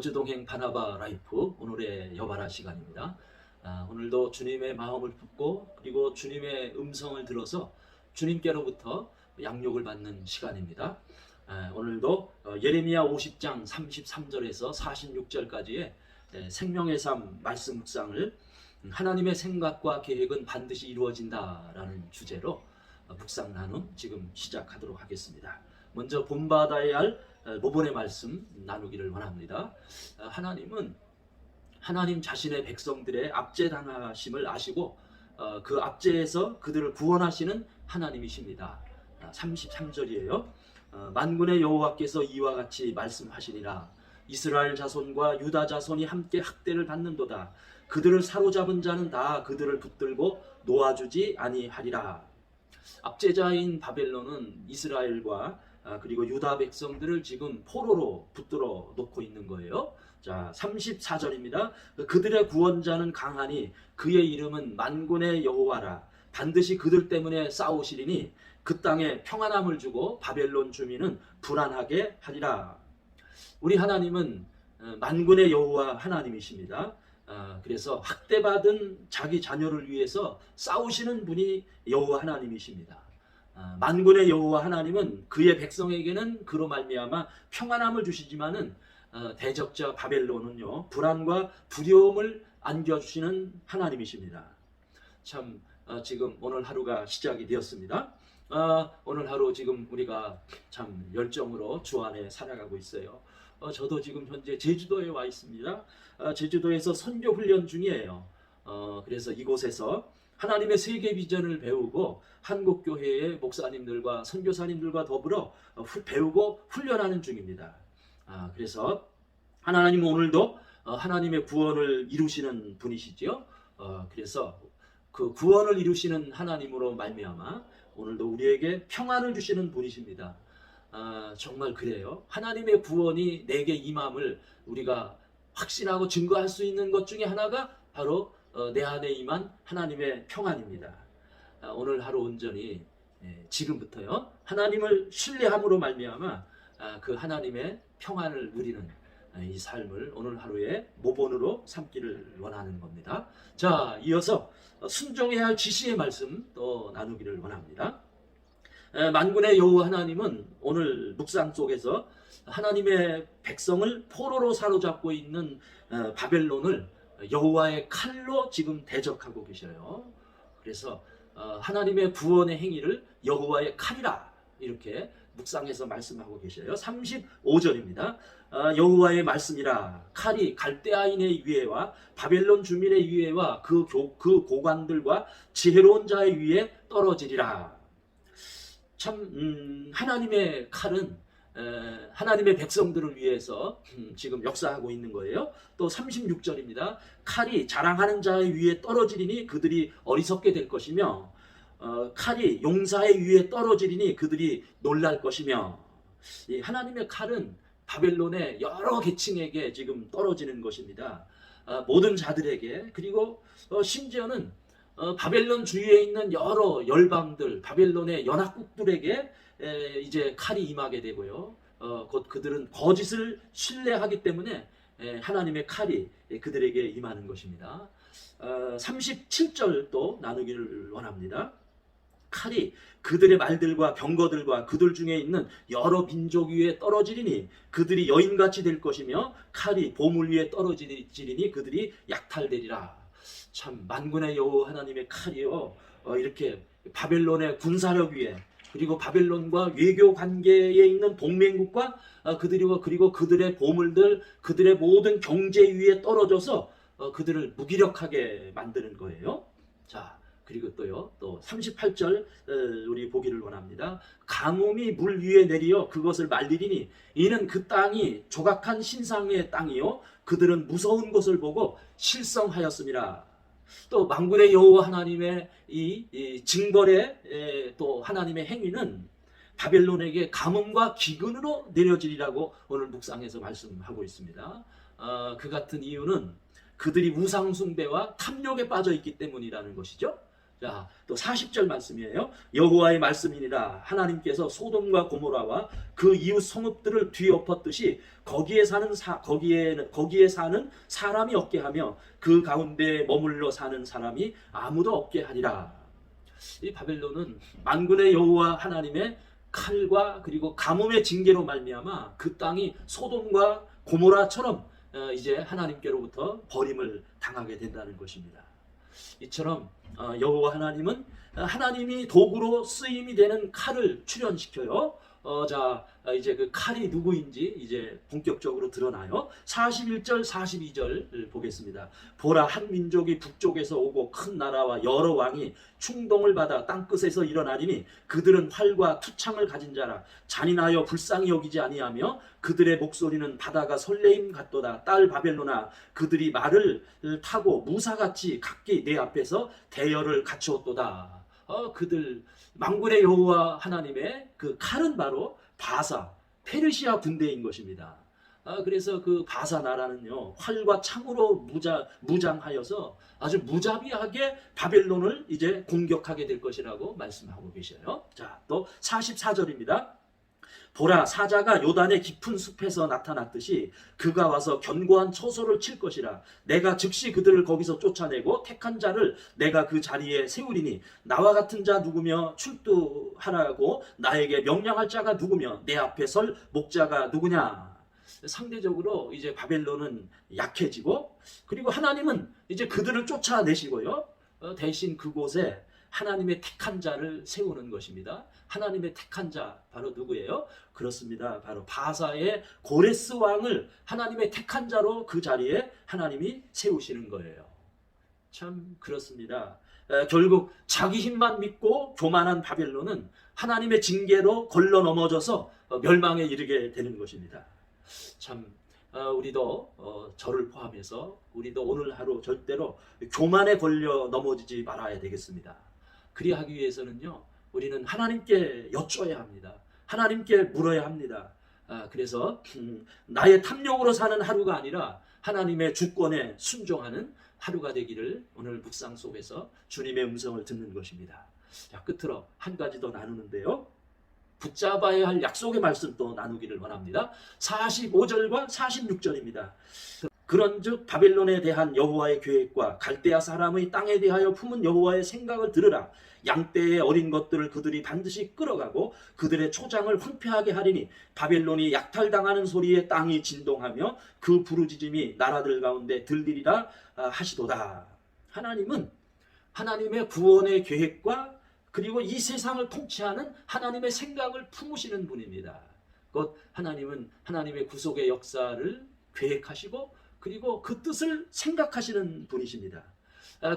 거주동행 바나바 라이프 오늘의 여바라 시간입니다. 오늘도 주님의 마음을 품고 그리고 주님의 음성을 들어서 주님께로부터 양육을 받는 시간입니다. 오늘도 예레미야 50장 33절에서 46절까지의 생명의 삶 말씀 묵상을 하나님의 생각과 계획은 반드시 이루어진다라는 주제로 묵상 나눔 지금 시작하도록 하겠습니다. 먼저 본받아야 할 모본의 말씀 나누기를 원합니다. 하나님은 하나님 자신의 백성들의 압제당하심을 아시고 그 압제에서 그들을 구원하시는 하나님이십니다. 33절이에요. 만군의 여호와께서 이와 같이 말씀하시니라. 이스라엘 자손과 유다 자손이 함께 학대를 받는도다. 그들을 사로잡은 자는 다 그들을 붙들고 놓아주지 아니하리라. 압제자인 바벨론은 이스라엘과 그리고 유다 백성들을 지금 포로로 붙들어 놓고 있는 거예요. 자, 34절입니다. 그들의 구원자는 강하니 그의 이름은 만군의 여호와라. 반드시 그들 때문에 싸우시리니 그 땅에 평안함을 주고 바벨론 주민은 불안하게 하리라. 우리 하나님은 만군의 여호와 하나님이십니다. 그래서 학대받은 자기 자녀를 위해서 싸우시는 분이 여호와 하나님이십니다. 만군의 여호와 하나님은 그의 백성에게는 그로 말미암아 평안함을 주시지만은 대적자 바벨론은요 불안과 두려움을 안겨주시는 하나님이십니다. 참 지금 오늘 하루가 시작이 되었습니다. 오늘 하루 지금 우리가 참 열정으로 주 안에 살아가고 있어요. 저도 지금 현재 제주도에 와 있습니다. 제주도에서 선교 훈련 중이에요. 그래서 이곳에서 하나님의 세계 비전을 배우고 한국 교회의 목사님들과 선교사님들과 더불어 배우고 훈련하는 중입니다. 그래서 하나님은 오늘도 하나님의 구원을 이루시는 분이시죠. 그래서 그 구원을 이루시는 하나님으로 말미암아 오늘도 우리에게 평안을 주시는 분이십니다. 정말 그래요. 하나님의 구원이 내게 임함을 우리가 확신하고 증거할 수 있는 것 중에 하나가 바로 내 안에 임한 하나님의 평안입니다. 오늘 하루 온전히 지금부터요 하나님을 신뢰함으로 말미암아 그 하나님의 평안을 누리는 이 삶을 오늘 하루의 모본으로 삼기를 원하는 겁니다. 자, 이어서 순종해야 할 지시의 말씀 또 나누기를 원합니다. 만군의 여호와 하나님은 오늘 묵상 속에서 하나님의 백성을 포로로 사로잡고 있는 바벨론을 여호와의 칼로 지금 대적하고 계셔요. 그래서 하나님의 구원의 행위를 여호와의 칼이라 이렇게 묵상해서 말씀하고 계셔요. 35절입니다. 여호와의 말씀이라. 칼이 갈대아인의 위에와 바벨론 주민의 위에와 그 고관들과 지혜로운 자의 위에 떨어지리라. 참 하나님의 칼은 하나님의 백성들을 위해서 지금 역사하고 있는 거예요. 또 36절입니다. 칼이 자랑하는 자의 위에 떨어지리니 그들이 어리석게 될 것이며 칼이 용사의 위에 떨어지리니 그들이 놀랄 것이며 이 하나님의 칼은 바벨론의 여러 계층에게 지금 떨어지는 것입니다. 모든 자들에게 그리고 심지어는 바벨론 주위에 있는 여러 열방들 바벨론의 연합국들에게 이제 칼이 임하게 되고요. 곧 그들은 거짓을 신뢰하기 때문에 하나님의 칼이 그들에게 임하는 것입니다. 37절도 나누기를 원합니다. 칼이 그들의 말들과 병거들과 그들 중에 있는 여러 민족 위에 떨어지리니 그들이 여인같이 될 것이며 칼이 보물 위에 떨어지리니 그들이 약탈되리라. 참 만군의 여호와 하나님의 칼이요 이렇게 바벨론의 군사력 위에 그리고 바벨론과 외교 관계에 있는 동맹국과 그리고 그들의 보물들 그들의 모든 경제 위에 떨어져서 그들을 무기력하게 만드는 거예요. 자, 그리고 또 38절 우리 보기를 원합니다. 가뭄이 물 위에 내리어 그것을 말리리니 이는 그 땅이 조각한 신상의 땅이요 그들은 무서운 것을 보고 실성하였음이라. 또 만군의 여호와 하나님의 이 징벌의 또 하나님의 행위는 바벨론에게 가뭄과 기근으로 내려지리라고 오늘 묵상에서 말씀하고 있습니다. 그 같은 이유는 그들이 우상 숭배와 탐욕에 빠져 있기 때문이라는 것이죠. 자, 또 40절 말씀이에요. 여호와의 말씀이니라. 하나님께서 소돔과 고모라와 그 이웃 성읍들을 뒤엎었듯이 거기에 사는 사람이 없게 하며 그 가운데 머물러 사는 사람이 아무도 없게 하리라. 이 바벨론은 만군의 여호와 하나님의 칼과 그리고 가뭄의 징계로 말미암아 그 땅이 소돔과 고모라처럼 이제 하나님께로부터 버림을 당하게 된다는 것입니다. 이처럼 여호와 하나님은 하나님이 도구로 쓰임이 되는 칼을 출현시켜요. 이제 그 칼이 누구인지 이제 본격적으로 드러나요. 41절 42절 보겠습니다. 보라, 한 민족이 북쪽에서 오고 큰 나라와 여러 왕이 충동을 받아 땅끝에서 일어나리니 그들은 활과 투창을 가진 자라. 잔인하여 불쌍히 여기지 아니하며 그들의 목소리는 바다가 설레임 같도다. 딸 바벨로나, 그들이 말을 타고 무사같이 각기 내 앞에서 대열을 갖추었도다. 그들 만군의 여호와 하나님의 그 칼은 바로 바사, 페르시아 군대인 것입니다. 그래서 그 바사 나라는요, 활과 창으로 무장하여서 아주 무자비하게 바벨론을 이제 공격하게 될 것이라고 말씀하고 계셔요. 자, 또 44절입니다. 보라, 사자가 요단의 깊은 숲에서 나타났듯이 그가 와서 견고한 처소를 칠 것이라. 내가 즉시 그들을 거기서 쫓아내고 택한 자를 내가 그 자리에 세우리니 나와 같은 자 누구며 출두하라고 나에게 명령할 자가 누구며 내 앞에 설 목자가 누구냐. 상대적으로 이제 바벨론은 약해지고, 그리고 하나님은 이제 그들을 쫓아내시고요, 대신 그곳에 하나님의 택한 자를 세우는 것입니다. 하나님의 택한 자 바로 누구예요? 그렇습니다. 바로 바사의 고레스 왕을 하나님의 택한 자로 그 자리에 하나님이 세우시는 거예요. 참 그렇습니다. 결국 자기 힘만 믿고 교만한 바벨론은 하나님의 징계로 걸러 넘어져서 멸망에 이르게 되는 것입니다. 참 우리도 저를 포함해서 우리도 오늘 하루 절대로 교만에 걸려 넘어지지 말아야 되겠습니다. 그리하기 위해서는요, 우리는 하나님께 여쭤야 합니다. 하나님께 물어야 합니다. 그래서 나의 탐욕으로 사는 하루가 아니라 하나님의 주권에 순종하는 하루가 되기를 오늘 묵상 속에서 주님의 음성을 듣는 것입니다. 자, 끝으로 한 가지 더 나누는데요, 붙잡아야 할 약속의 말씀 또 나누기를 원합니다. 45절과 46절입니다. 그런즉 바벨론에 대한 여호와의 계획과 갈대아 사람의 땅에 대하여 품은 여호와의 생각을 들으라. 양떼의 어린 것들을 그들이 반드시 끌어가고 그들의 초장을 황폐하게 하리니 바벨론이 약탈당하는 소리에 땅이 진동하며 그 부르짖음이 나라들 가운데 들리리라 하시도다. 하나님은 하나님의 구원의 계획과 그리고 이 세상을 통치하는 하나님의 생각을 품으시는 분입니다. 곧 하나님은 하나님의 구속의 역사를 계획하시고 그리고 그 뜻을 생각하시는 분이십니다.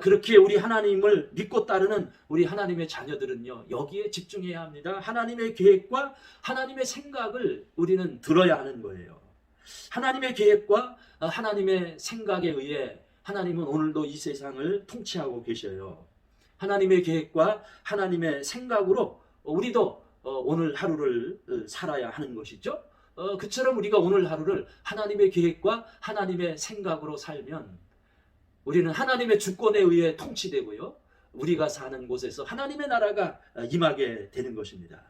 그렇게 우리 하나님을 믿고 따르는 우리 하나님의 자녀들은요, 여기에 집중해야 합니다. 하나님의 계획과 하나님의 생각을 우리는 들어야 하는 거예요. 하나님의 계획과 하나님의 생각에 의해 하나님은 오늘도 이 세상을 통치하고 계셔요. 하나님의 계획과 하나님의 생각으로 우리도 오늘 하루를 살아야 하는 것이죠. 그처럼 우리가 오늘 하루를 하나님의 계획과 하나님의 생각으로 살면 우리는 하나님의 주권에 의해 통치되고요, 우리가 사는 곳에서 하나님의 나라가 임하게 되는 것입니다.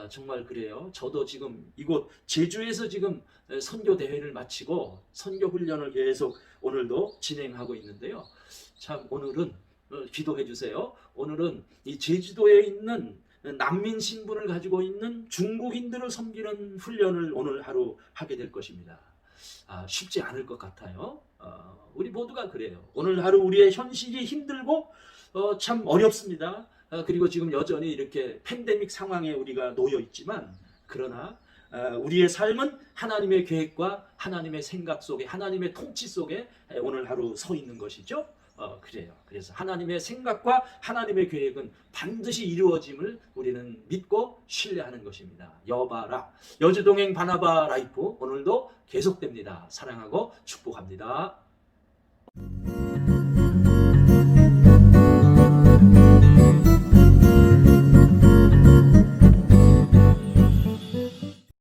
정말 그래요. 저도 지금 이곳 제주에서 지금 선교 대회를 마치고 선교 훈련을 계속 오늘도 진행하고 있는데요. 참 오늘은 기도해 주세요. 오늘은 이 제주도에 있는 난민 신분을 가지고 있는 중국인들을 섬기는 훈련을 오늘 하루 하게 될 것입니다. 쉽지 않을 것 같아요. 우리 모두가 그래요. 오늘 하루 우리의 현실이 힘들고 참 어렵습니다. 그리고 지금 여전히 이렇게 팬데믹 상황에 우리가 놓여 있지만, 그러나 우리의 삶은 하나님의 계획과 하나님의 생각 속에, 하나님의 통치 속에 오늘 하루 서 있는 것이죠. 그래요. 그래서 하나님의 생각과 하나님의 계획은 반드시 이루어짐을 우리는 믿고 신뢰하는 것입니다. 여바라, 여주동행 바나바 라이프 오늘도 계속됩니다. 사랑하고 축복합니다.